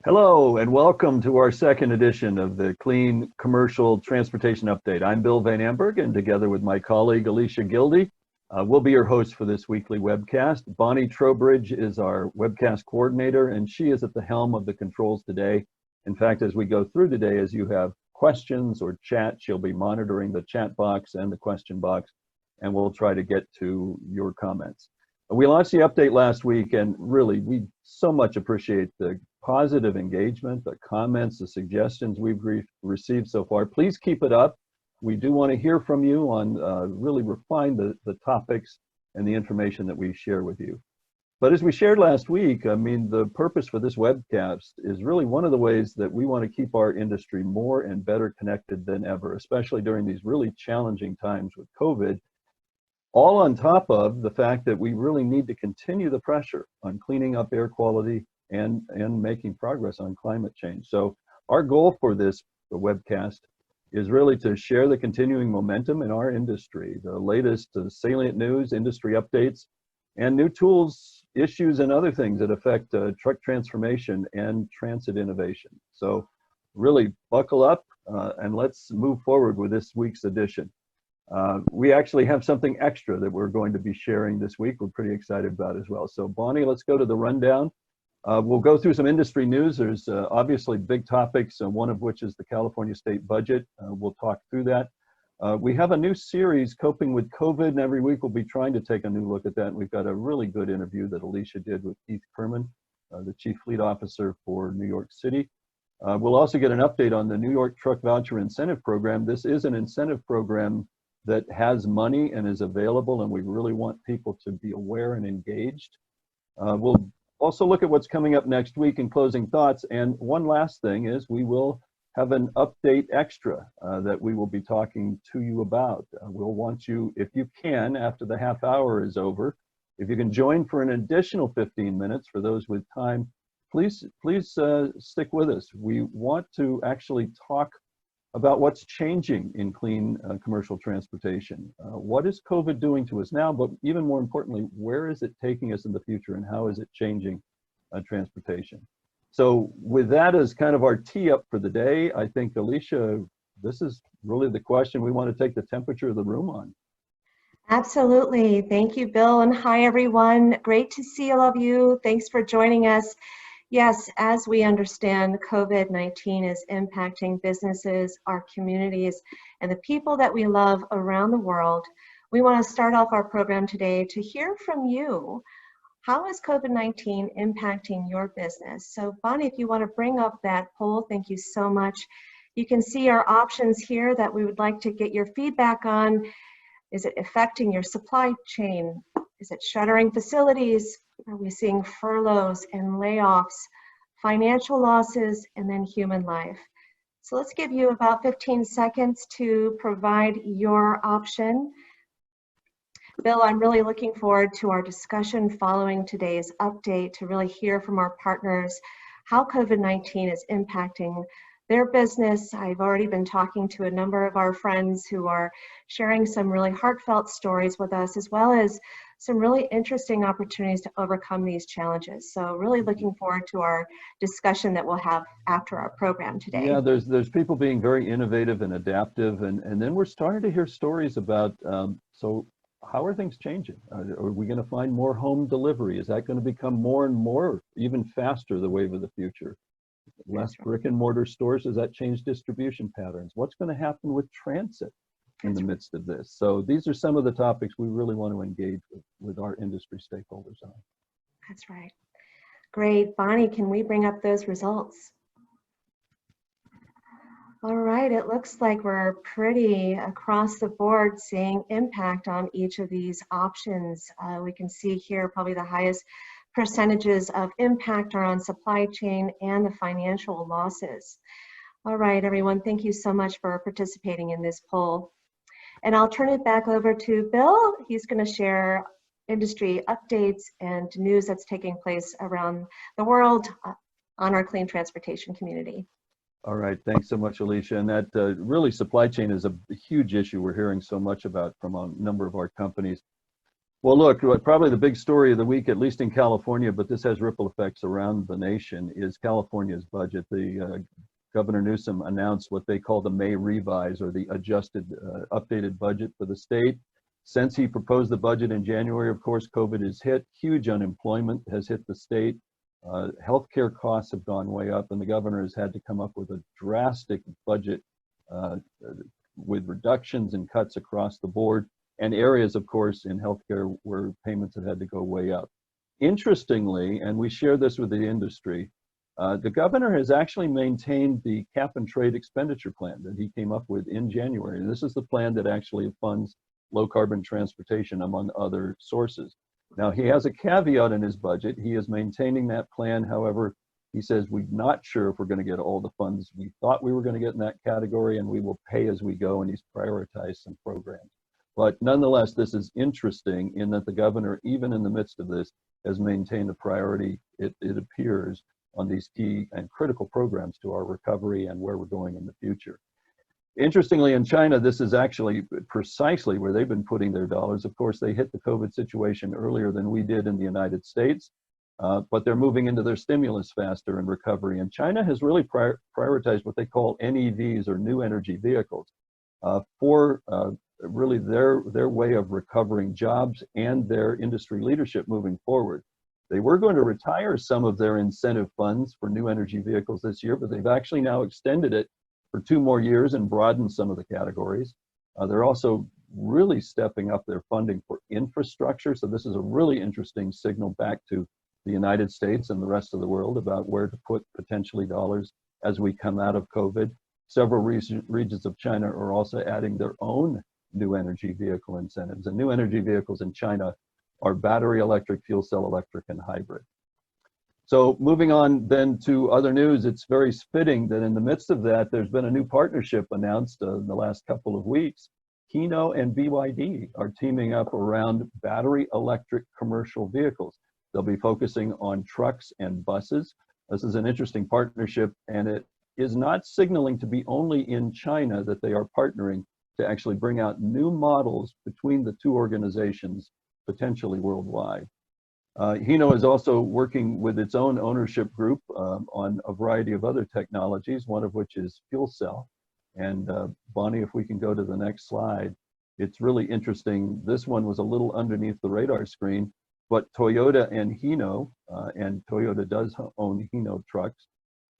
Hello and welcome to our second edition of the Clean Commercial Transportation Update. I'm Bill Van Amburg, and together with my colleague Alycia Gilde, we'll be your host for this weekly webcast. Bonnie Trowbridge is our webcast coordinator, and she is at the helm of the controls today. In fact, as we go through today, as you have questions or chat, she'll be monitoring the chat box and the question box, and we'll try to get to your comments. We launched the update last week, and really, we so much appreciate the positive engagement, the comments, the suggestions we've received so far. Please keep it up. We do want to hear from you on really refine the topics and the information that we share with you. But as we shared last week, I mean, the purpose for this webcast is really one of the ways that we want to keep our industry more and better connected than ever, especially during these really challenging times with COVID. All on top of the fact that we really need to continue the pressure on cleaning up air quality and making progress on climate change. So our goal for this webcast is really to share the continuing momentum in our industry, the latest salient news, industry updates, and new tools, issues, and other things that affect truck transformation and transit innovation. So really buckle up and let's move forward with this week's edition. We actually have something extra that we're going to be sharing this week. We're pretty excited about as well. So Bonnie, let's go to the rundown. We'll go through some industry news. There's obviously big topics, one of which is the California state budget. We'll talk through that. We have a new series, Coping with COVID, and every week we'll be trying to take a new look at that. And we've got a really good interview that Alycia did with Keith Kerman, the Chief Fleet Officer for New York City. We'll also get an update on the New York Truck Voucher Incentive Program. This is an incentive program that has money and is available, and we really want people to be aware and engaged. We'll also look at what's coming up next week in closing thoughts. And one last thing is we will have an update extra that we will be talking to you about. We'll want you, if you can, after the half hour is over, if you can join for an additional 15 minutes for those with time, please stick with us. We want to actually talk about what's changing in clean commercial transportation. What is COVID doing to us now, but even more importantly, where is it taking us in the future and how is it changing transportation? So with that as kind of our tee up for the day, I think, Alycia, this is really the question we want to take the temperature of the room on. Absolutely. Thank you, Bill, and hi, everyone. Great to see all of you. Thanks for joining us. Yes, as we understand, COVID-19 is impacting businesses, our communities, and the people that we love around the world. We want to start off our program today to hear from you. How is COVID-19 impacting your business? So Bonnie, if you want to bring up that poll, thank you so much. You can see our options here that we would like to get your feedback on. Is it affecting your supply chain? Is it shuttering facilities? Are we seeing furloughs and layoffs, financial losses, and then human life? So let's give you about 15 seconds to provide your option. Bill, I'm really looking forward to our discussion following today's update to really hear from our partners how COVID-19 is impacting their business. I've already been talking to a number of our friends who are sharing some really heartfelt stories with us, as well as some really interesting opportunities to overcome these challenges. So really looking forward to our discussion that we'll have after our program today. Yeah, there's people being very innovative and adaptive, and then we're starting to hear stories about, so how are things changing? Are we gonna find more home delivery? Is that gonna become more and more, even faster, the wave of the future? Less brick and mortar stores, does that change distribution patterns? What's gonna happen with transit in the midst of this? So these are some of the topics we really want to engage with our industry stakeholders on. That's right. Great. Bonnie, can we bring up those results? All right, it looks like we're pretty across the board seeing impact on each of these options. We can see here probably the highest percentages of impact are on supply chain and the financial losses. All right, everyone, thank you so much for participating in this poll. And I'll turn it back over to Bill. He's going to share industry updates and news that's taking place around the world on our clean transportation community. All right, thanks so much, Alycia. And that really supply chain is a huge issue we're hearing so much about from a number of our companies. Well, look, probably the big story of the week, at least in California, but this has ripple effects around the nation, is California's budget. The Governor Newsom announced what they call the May revise, or the adjusted, updated budget for the state. Since he proposed the budget in January, of course, COVID has hit. Huge unemployment has hit the state. Healthcare costs have gone way up, and the governor has had to come up with a drastic budget with reductions and cuts across the board, and areas, of course, in healthcare where payments have had to go way up. Interestingly, and we share this with the industry, the governor has actually maintained the cap and trade expenditure plan that he came up with in January. And this is the plan that actually funds low carbon transportation, among other sources. Now, he has a caveat in his budget. He is maintaining that plan. However, he says, we're not sure if we're going to get all the funds we thought we were going to get in that category, and we will pay as we go, and he's prioritized some programs. But nonetheless, this is interesting in that the governor, even in the midst of this, has maintained a priority, it appears, on these key and critical programs to our recovery and where we're going in the future. Interestingly, in China, this is actually precisely where they've been putting their dollars. Of course, they hit the COVID situation earlier than we did in the United States, but they're moving into their stimulus faster in recovery. And China has really prioritized what they call NEVs, or new energy vehicles, for really their way of recovering jobs and their industry leadership moving forward. They were going to retire some of their incentive funds for new energy vehicles this year, but they've actually now extended it for 2 more years and broadened some of the categories. They're also really stepping up their funding for infrastructure. So this is a really interesting signal back to the United States and the rest of the world about where to put potentially dollars as we come out of COVID. Several regions of China are also adding their own new energy vehicle incentives. And new energy vehicles in China are battery electric, fuel cell electric, and hybrid. So moving on then to other news, it's very fitting that in the midst of that, there's been a new partnership announced in the last couple of weeks. Hino and BYD are teaming up around battery electric commercial vehicles. They'll be focusing on trucks and buses. This is an interesting partnership, and it is not signaling to be only in China that they are partnering to actually bring out new models between the two organizations, potentially worldwide. Hino is also working with its own ownership group on a variety of other technologies, one of which is fuel cell. And Bonnie, if we can go to the next slide, it's really interesting. This one was a little underneath the radar screen, but Toyota and Hino, and Toyota does own Hino trucks,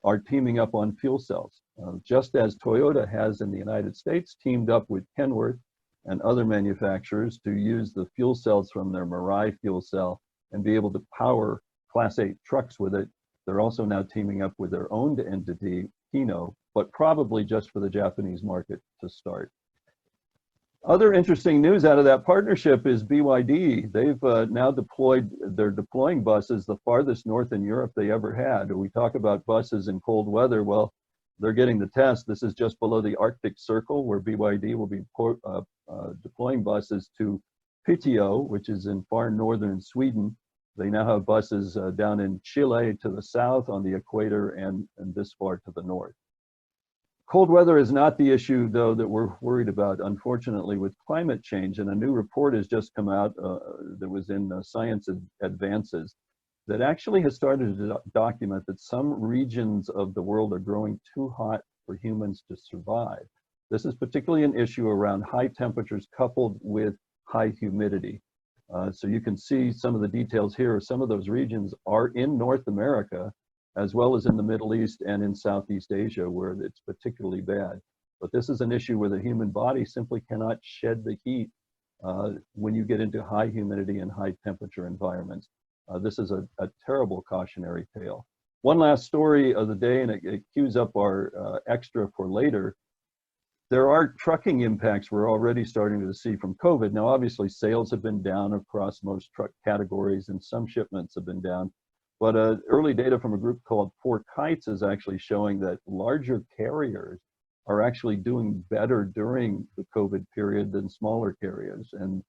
are teaming up on fuel cells. Just as Toyota has in the United States teamed up with Kenworth and other manufacturers to use the fuel cells from their Mirai fuel cell and be able to power Class 8 trucks with it, they're also now teaming up with their own entity, Hino, but probably just for the Japanese market to start. Other interesting news out of that partnership is BYD. They've now they're deploying buses the farthest north in Europe they ever had. We talk about buses in cold weather. Well, they're getting the test. This is just below the Arctic Circle, where BYD will be deploying buses to Piteå, which is in far northern Sweden. They now have buses down in Chile to the south on the equator and this far to the north. Cold weather is not the issue, though, that we're worried about, unfortunately, with climate change. And a new report has just come out that was in Science Advances that actually has started to document that some regions of the world are growing too hot for humans to survive. This is particularly an issue around high temperatures coupled with high humidity. So you can see some of the details here. Some of those regions are in North America, as well as in the Middle East and in Southeast Asia, where it's particularly bad. But this is an issue where the human body simply cannot shed the heat when you get into high humidity and high temperature environments. This is a terrible cautionary tale. One last story of the day, and it cues up our extra for later. There are trucking impacts we're already starting to see from COVID. Now, obviously, sales have been down across most truck categories, and some shipments have been down. But early data from a group called Four Kites is actually showing that larger carriers are actually doing better during the COVID period than smaller carriers. And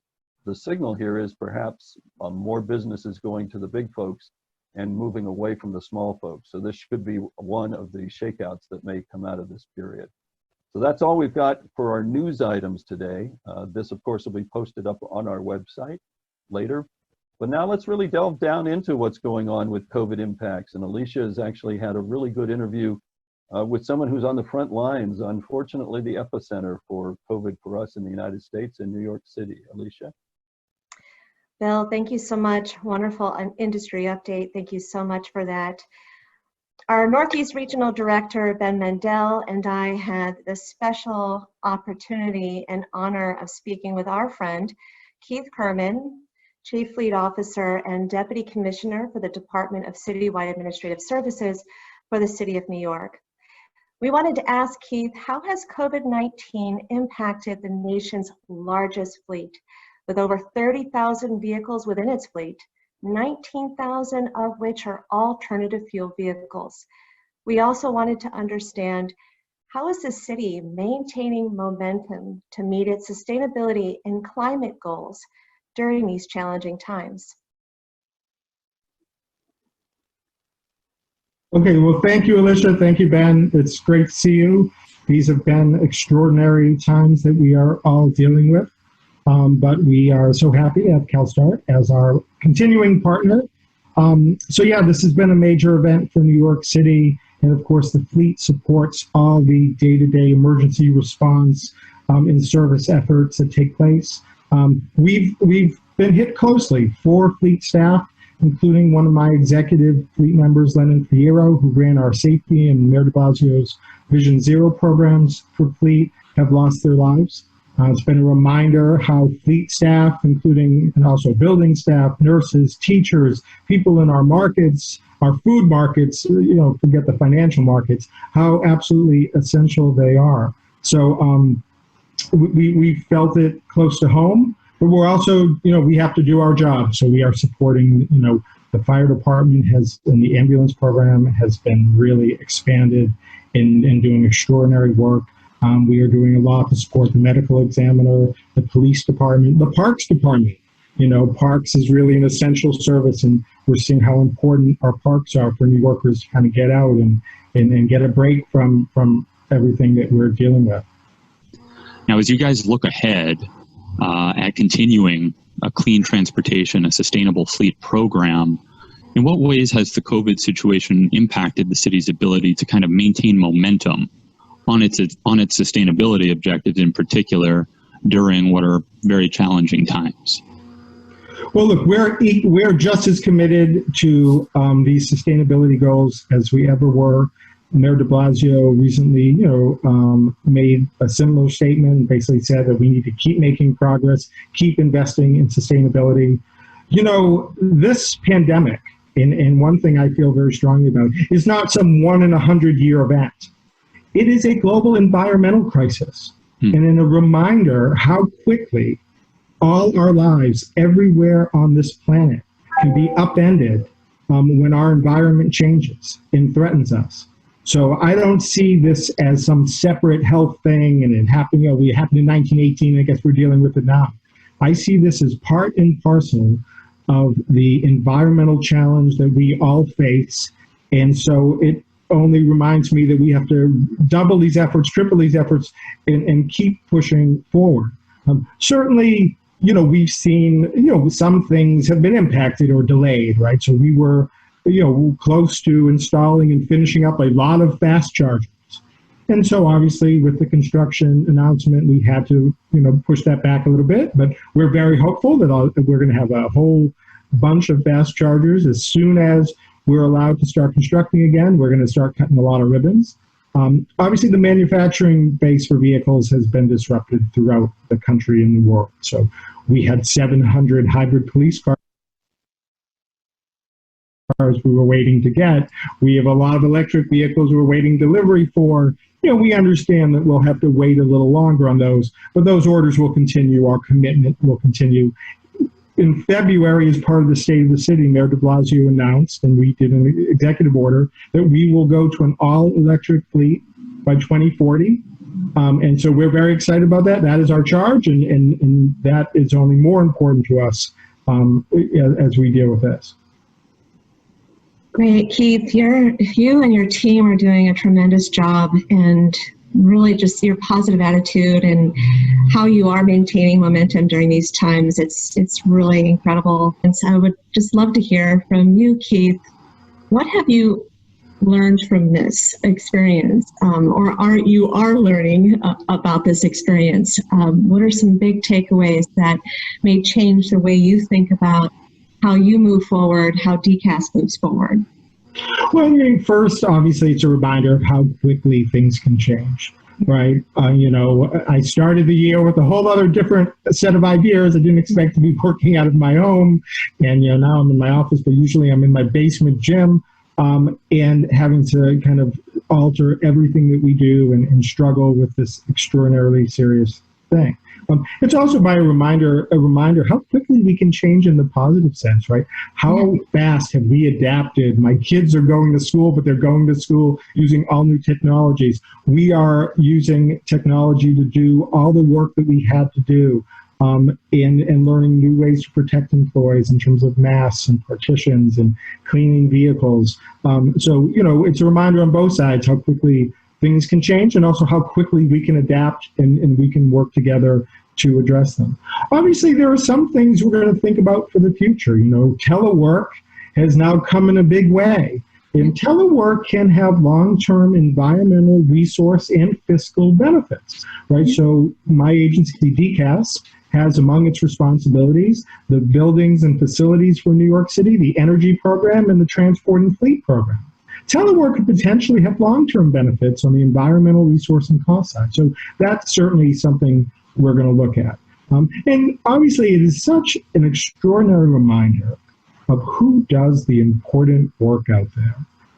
the signal here is perhaps more businesses going to the big folks and moving away from the small folks. So this could be one of the shakeouts that may come out of this period. So that's all we've got for our news items today. This, of course, will be posted up on our website. later. But now let's really delve down into what's going on with COVID impacts. And Alycia has actually had a really good interview with someone who's on the front lines, unfortunately the epicenter for COVID for us in the United States in New York City. Alycia? Bill, thank you so much. Wonderful industry update. Thank you so much for that. Our Northeast Regional Director, Ben Mandel, and I had the special opportunity and honor of speaking with our friend, Keith Kerman, Chief Fleet Officer and Deputy Commissioner for the Department of Citywide Administrative Services for the City of New York. We wanted to ask Keith, how has COVID-19 impacted the nation's largest fleet, with over 30,000 vehicles within its fleet, 19,000 of which are alternative fuel vehicles? We also wanted to understand, how is the city maintaining momentum to meet its sustainability and climate goals during these challenging times? Okay, well, thank you, Alycia. Thank you, Ben. It's great to see you. These have been extraordinary times that we are all dealing with, but we are so happy to have CALSTART as our continuing partner. So yeah, this has been a major event for New York City, and of course the fleet supports all the day-to-day emergency response and service efforts that take place. We've been hit closely. 4 fleet staff, including one of my executive fleet members, Lennon Fierro, who ran our safety and Mayor de Blasio's Vision Zero programs for fleet, have lost their lives. It's been a reminder how fleet staff, including and also building staff, nurses, teachers, people in our markets, our food markets, forget the financial markets, how absolutely essential they are. So we felt it close to home. But we're also, we have to do our job. So we are supporting, the fire department and the ambulance program has been really expanded in doing extraordinary work. We are doing a lot to support the medical examiner, the police department, the parks department. Parks is really an essential service, and we're seeing how important our parks are for New Yorkers to kind of get out and get a break from everything that we're dealing with. Now, as you guys look ahead, at continuing a clean transportation, a sustainable fleet program, in what ways has the COVID situation impacted the city's ability to kind of maintain momentum on its sustainability objectives, in particular during what are very challenging times? Well, look, we're just as committed to these sustainability goals as we ever were. Mayor de Blasio recently, made a similar statement and basically said that we need to keep making progress, keep investing in sustainability. This pandemic, and one thing I feel very strongly about, is not some 1 in 100-year event. It is a global environmental crisis, and in a reminder how quickly all our lives everywhere on this planet can be upended when our environment changes and threatens us. So I don't see this as some separate health thing and it happened, it happened in 1918, I guess we're dealing with it now. I see this as part and parcel of the environmental challenge that we all face. And so it only reminds me that we have to double these efforts, triple these efforts, and keep pushing forward. Certainly, we've seen, some things have been impacted or delayed, right? So we were close to installing and finishing up a lot of fast chargers. And so obviously with the construction announcement, we had to, push that back a little bit, but we're very hopeful that we're going to have a whole bunch of fast chargers. As soon as we're allowed to start constructing again, we're going to start cutting a lot of ribbons. Obviously the manufacturing base for vehicles has been disrupted throughout the country and the world. So we had 700 hybrid police cars we were waiting to get. We have a lot of electric vehicles we're waiting delivery for. We understand that we'll have to wait a little longer on those, but those orders will continue. Our commitment will continue. In February, as part of the State of the City, Mayor de Blasio announced, and we did an executive order, that we will go to an all-electric fleet by 2040. And so we're very excited about that. That is our charge, and that is only more important to us as we deal with this. Great, Keith. You and your team are doing a tremendous job, and really just your positive attitude and how you are maintaining momentum during these times. It's really incredible. And so I would just love to hear from you, Keith. What have you learned from this experience, or you are learning about this experience? What are some big takeaways that may change the way you think about how you move forward, how DCAS moves forward? Well, I mean, first, obviously, it's a reminder of how quickly things can change, right? I started the year with a whole other different set of ideas. I didn't expect to be working out of my home, and now I'm in my office, but usually I'm in my basement gym, and having to kind of alter everything that we do and struggle with this extraordinarily serious thing. It's also a reminder how quickly we can change in the positive sense, right? How fast have we adapted? My kids are going to school, but they're going to school using all new technologies. We are using technology to do all the work that we had to do, and learning new ways to protect employees in terms of masks and partitions and cleaning vehicles. So, it's a reminder on both sides how quickly things can change, and also how quickly we can adapt and we can work together to address them. Obviously, there are some things we're going to think about for the future. Telework has now come in a big way. And telework can have long-term environmental, resource, and fiscal benefits, right? So my agency, DCAS, has among its responsibilities the buildings and facilities for New York City, the energy program, and the transport and fleet program. Telework could potentially have long-term benefits on the environmental, resource, and cost side. So that's certainly something we're going to look at. And obviously, it is such an extraordinary reminder of who does the important work out there,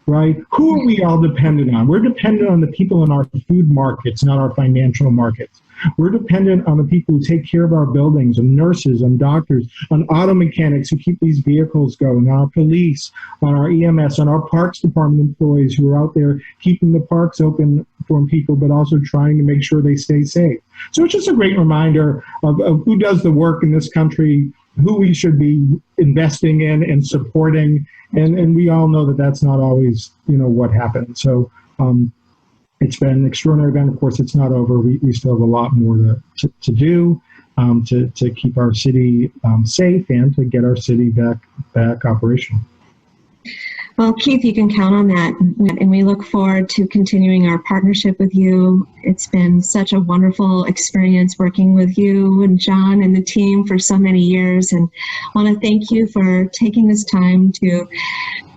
right? Who are we all dependent on? We're dependent on the people in our food markets, not our financial markets. We're dependent on the people who take care of our buildings, on nurses, on doctors, on auto mechanics who keep these vehicles going, on our police, on our EMS, on our parks department employees who are out there keeping the parks open for people, but also trying to make sure they stay safe. So it's just a great reminder of who does the work in this country, who we should be investing in and supporting. And we all know that that's not always, what happens. So, it's been an extraordinary event. Of course, it's not over. We still have a lot more to do to keep our city safe and to get our city back operational. Well, Keith, you can count on that. And we look forward to continuing our partnership with you. It's been such a wonderful experience working with you and John and the team for so many years. And I want to thank you for taking this time to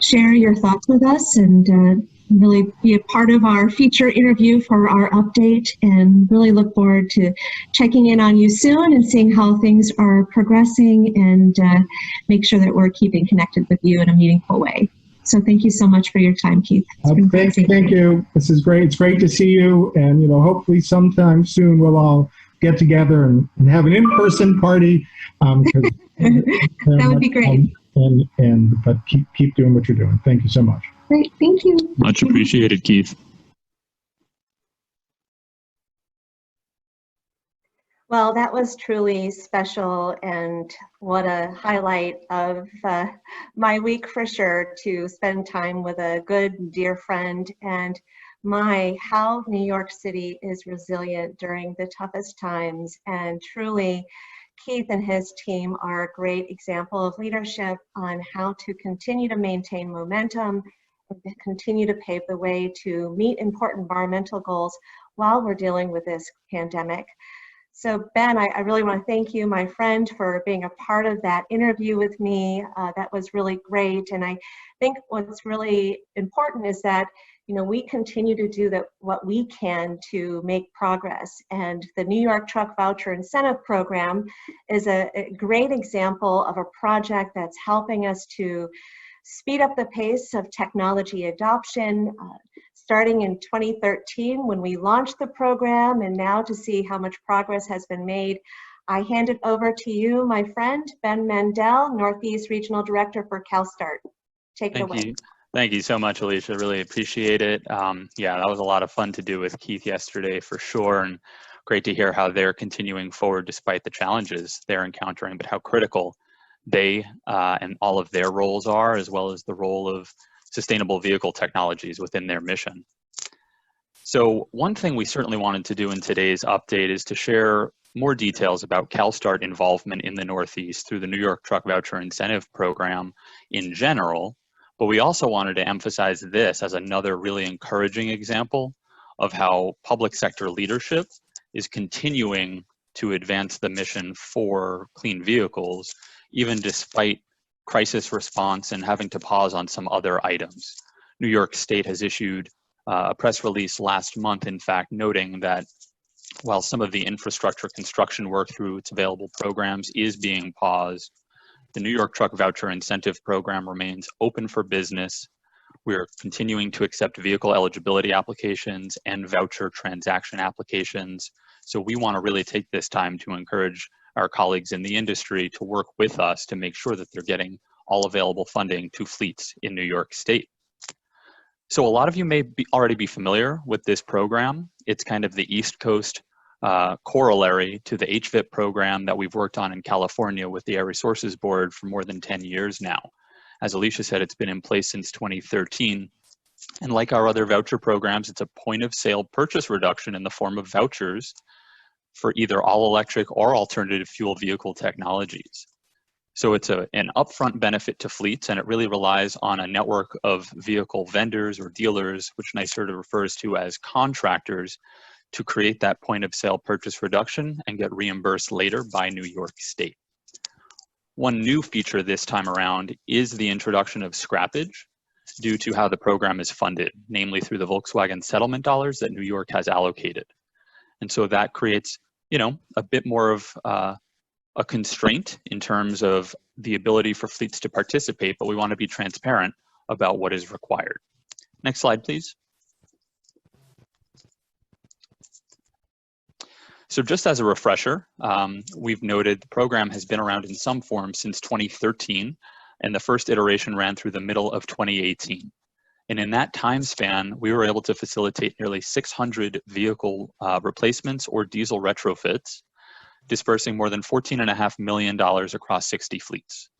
share your thoughts with us and really be a part of our feature interview for our update, and really look forward to checking in on you soon and seeing how things are progressing, and make sure that we're keeping connected with you in a meaningful way. So thank you so much for your time, Keith. Thank you. This is great. It's great to see you, and hopefully sometime soon we'll all get together and have an in-person party. That would be great. But keep doing what you're doing. Thank you so much. Great, thank you. Much appreciated, Keith. Well, that was truly special, and what a highlight of my week for sure, to spend time with a good, dear friend. And how New York City is resilient during the toughest times. And truly, Keith and his team are a great example of leadership on how to continue to maintain momentum and continue to pave the way to meet important environmental goals while we're dealing with this pandemic. So Ben, I really want to thank you, my friend, for being a part of that interview with me. That was really great. And I think what's really important is that we continue to do what we can to make progress. And the New York Truck Voucher Incentive Program is a great example of a project that's helping us to speed up the pace of technology adoption, starting in 2013 when we launched the program, and now to see how much progress has been made. I hand it over to you, my friend, Ben Mandel, Northeast Regional Director for CALSTART. Take it away. Thank you so much, Alycia. Really appreciate it. Yeah, that was a lot of fun to do with Keith yesterday for sure, and great to hear how they're continuing forward despite the challenges they're encountering, but how critical they and all of their roles are, as well as the role of sustainable vehicle technologies within their mission. So one thing we certainly wanted to do in today's update is to share more details about CALSTART involvement in the Northeast through the New York Truck Voucher Incentive Program in general, but we also wanted to emphasize this as another really encouraging example of how public sector leadership is continuing to advance the mission for clean vehicles, even despite crisis response and having to pause on some other items. New York State has issued a press release last month, in fact, noting that while some of the infrastructure construction work through its available programs is being paused, the New York Truck Voucher Incentive Program remains open for business. We're continuing to accept vehicle eligibility applications and voucher transaction applications. So we want to really take this time to encourage our colleagues in the industry to work with us to make sure that they're getting all available funding to fleets in New York State. So a lot of you may already be familiar with this program. It's kind of the East Coast corollary to the HVIP program that we've worked on in California with the Air Resources Board for more than 10 years now. As Alycia said, it's been in place since 2013. And like our other voucher programs, it's a point of sale purchase reduction in the form of vouchers for either all electric or alternative fuel vehicle technologies. So it's an upfront benefit to fleets, and it really relies on a network of vehicle vendors or dealers, which NYSERDA refers to as contractors, to create that point of sale purchase reduction and get reimbursed later by New York State. One new feature this time around is the introduction of scrappage due to how the program is funded, namely through the Volkswagen settlement dollars that New York has allocated. And so that creates, a bit more of a constraint in terms of the ability for fleets to participate, but we want to be transparent about what is required. Next slide, please. So just as a refresher, we've noted the program has been around in some form since 2013, and the first iteration ran through the middle of 2018. And in that time span, we were able to facilitate nearly 600 vehicle replacements or diesel retrofits, dispersing more than $14.5 million across 60 fleets.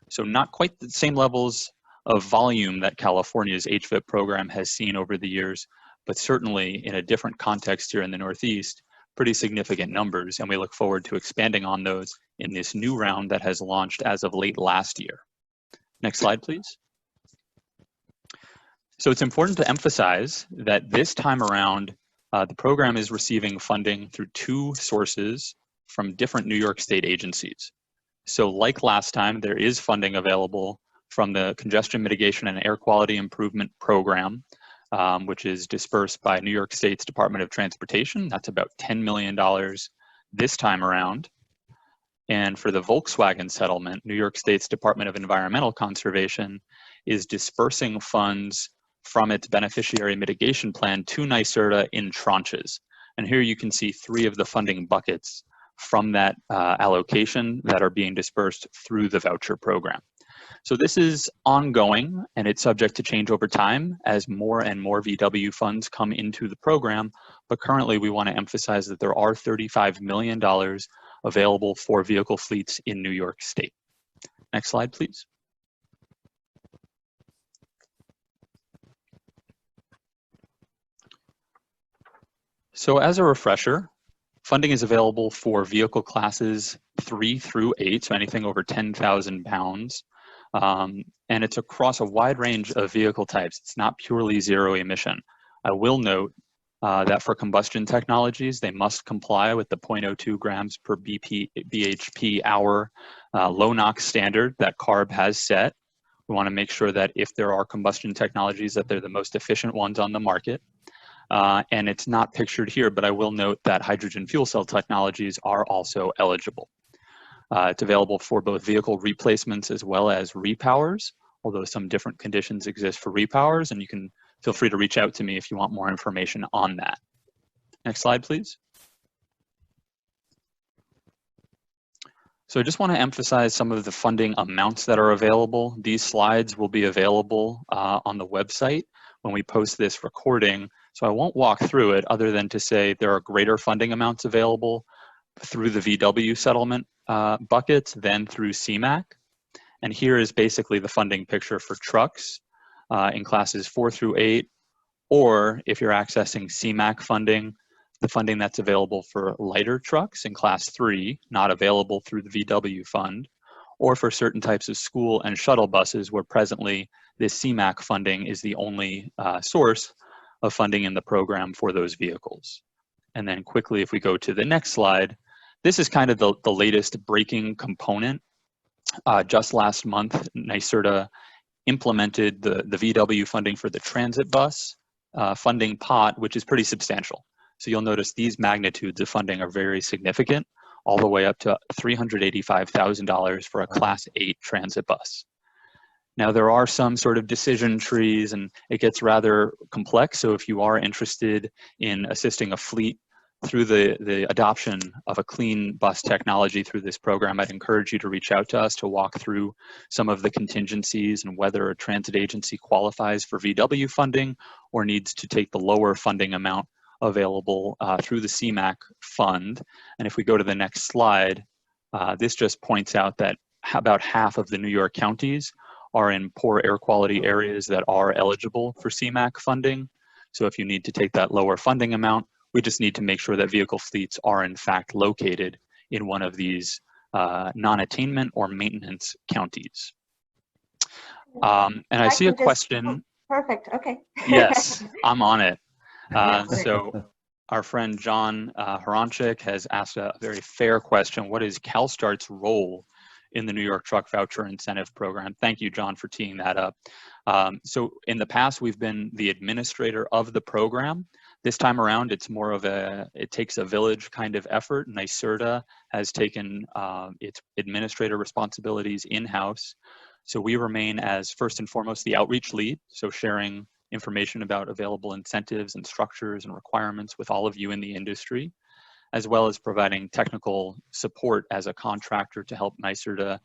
So not quite the same levels of volume that California's HVIP program has seen over the years, but certainly in a different context here in the Northeast, pretty significant numbers, and we look forward to expanding on those in this new round that has launched as of late last year. Next slide, please. So it's important to emphasize that this time around, the program is receiving funding through two sources from different New York State agencies. So like last time, there is funding available from the Congestion Mitigation and Air Quality Improvement Program, which is dispersed by New York State's Department of Transportation. That's about $10 million this time around. And for the Volkswagen settlement, New York State's Department of Environmental Conservation is dispersing funds from its beneficiary mitigation plan to NYSERDA in tranches. And here you can see three of the funding buckets from that allocation that are being dispersed through the voucher program. So this is ongoing, and it's subject to change over time as more and more VW funds come into the program. But currently, we want to emphasize that there are $35 million available for vehicle fleets in New York State. Next slide, please. So as a refresher, funding is available for vehicle classes 3 through 8, so anything over 10,000 pounds. And it's across a wide range of vehicle types. It's not purely zero emission. I will note that for combustion technologies, they must comply with the 0.02 grams per bhp hour low NOx standard that CARB has set. We want to make sure that if there are combustion technologies, that they're the most efficient ones on the market. And it's not pictured here, but I will note that hydrogen fuel cell technologies are also eligible. It's available for both vehicle replacements as well as repowers, although some different conditions exist for repowers, and you can feel free to reach out to me if you want more information on that. Next slide, please. So I just want to emphasize some of the funding amounts that are available. These slides will be available on the website when we post this recording. So I won't walk through it other than to say there are greater funding amounts available through the VW settlement buckets than through CMAQ. And here is basically the funding picture for trucks in classes 4 through 8, Or if you're accessing CMAQ funding, the funding that's available for lighter trucks in class 3, not available through the VW fund, or for certain types of school and shuttle buses where presently this CMAQ funding is the only source of funding in the program for those vehicles. And then quickly, if we go to the next slide, this is kind of the latest breaking component. Just last month, NYSERDA implemented the VW funding for the transit bus funding pot, which is pretty substantial. So you'll notice these magnitudes of funding are very significant, all the way up to $385,000 for a Class 8 transit bus. Now, there are some sort of decision trees, and it gets rather complex. So if you are interested in assisting a fleet through the adoption of a clean bus technology through this program, I'd encourage you to reach out to us to walk through some of the contingencies and whether a transit agency qualifies for VW funding or needs to take the lower funding amount available through the CMAQ fund. And if we go to the next slide, this just points out that about half of the New York counties are in poor air quality areas that are eligible for CMAQ funding. So if you need to take that lower funding amount, we just need to make sure that vehicle fleets are in fact located in one of these non-attainment or maintenance counties. And I see a question. Perfect, okay. Yes, I'm on it. So our friend John Horonchik has asked a very fair question. What is CalStart's role in the New York Truck Voucher Incentive Program? Thank you, John, for teeing that up. So in the past, we've been the administrator of the program. This time around, it's more of it takes a village kind of effort. NYSERDA has taken its administrator responsibilities in-house. So we remain as first and foremost the outreach lead, so sharing information about available incentives and structures and requirements with all of you in the industry, as well as providing technical support as a contractor to help NYSERDA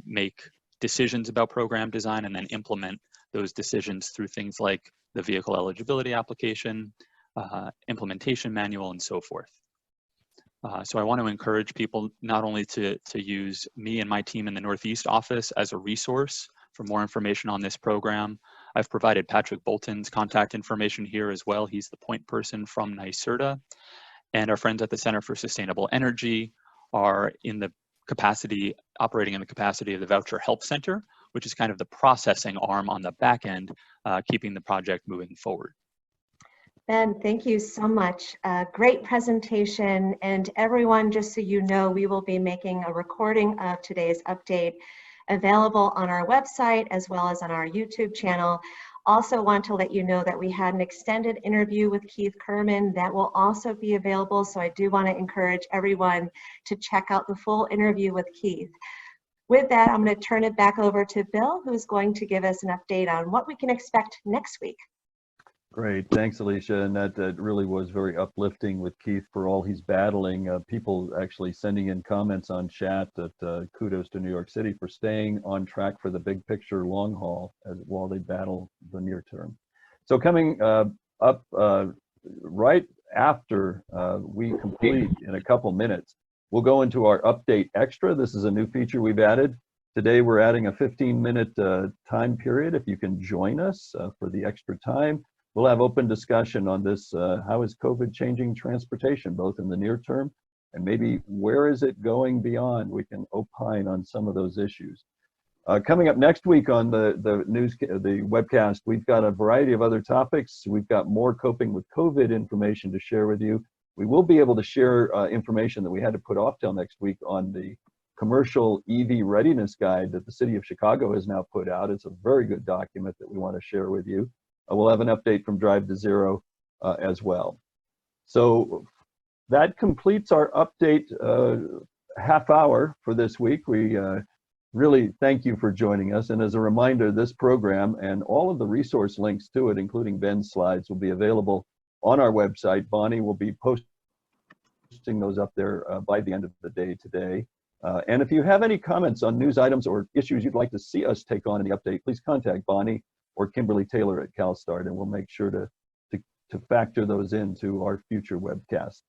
make decisions about program design and then implement those decisions through things like the vehicle eligibility application, implementation manual, and so forth. So I want to encourage people not only to use me and my team in the Northeast office as a resource for more information on this program. I've provided Patrick Bolton's contact information here as well. He's the point person from NYSERDA. And our friends at the Center for Sustainable Energy are operating in the capacity of the Voucher Help Center, which is kind of the processing arm on the back end, keeping the project moving forward. Ben, thank you so much. Great presentation. And everyone, just so you know, we will be making a recording of today's update available on our website as well as on our YouTube channel. Also want to let you know that we had an extended interview with Keith Kerman that will also be available. So I do want to encourage everyone to check out the full interview with Keith. With that, I'm going to turn it back over to Bill, who's going to give us an update on what we can expect next week. Great, thanks, Alycia, and that really was very uplifting with Keith for all he's battling. People actually sending in comments on chat that kudos to New York City for staying on track for the big picture long haul while they battle the near term. So coming up right after we complete in a couple minutes, we'll go into our update extra. This is a new feature we've added. Today we're adding a 15-minute time period if you can join us for the extra time. We'll have open discussion on this, how is COVID changing transportation, both in the near term and maybe where is it going beyond? We can opine on some of those issues. Coming up next week on the webcast, we've got a variety of other topics. We've got more coping with COVID information to share with you. We will be able to share information that we had to put off till next week on the commercial EV readiness guide that the city of Chicago has now put out. It's a very good document that we want to share with you. We'll have an update from Drive to Zero as well. So that completes our update half hour for this week. We really thank you for joining us. And as a reminder, this program and all of the resource links to it, including Ben's slides, will be available on our website. Bonnie will be posting those up there by the end of the day today. And if you have any comments on news items or issues you'd like to see us take on in the update, please contact Bonnie or Kimberly Taylor at CalSTART, and we'll make sure to factor those into our future webcasts.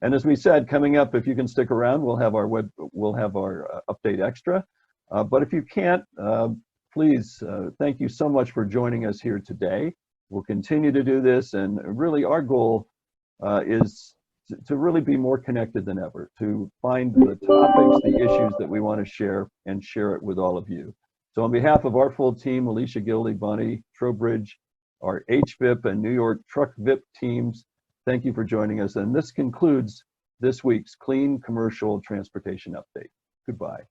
And as we said, coming up, if you can stick around, we'll have our update extra. But if you can't, please, thank you so much for joining us here today. We'll continue to do this, and really our goal is to really be more connected than ever, to find the topics, the issues that we want to share, and share it with all of you. So on behalf of our full team, Alycia, Gilde, Bonnie, Trowbridge, our HVIP and New York Truck VIP teams, thank you for joining us. And this concludes this week's Clean Commercial Transportation Update. Goodbye.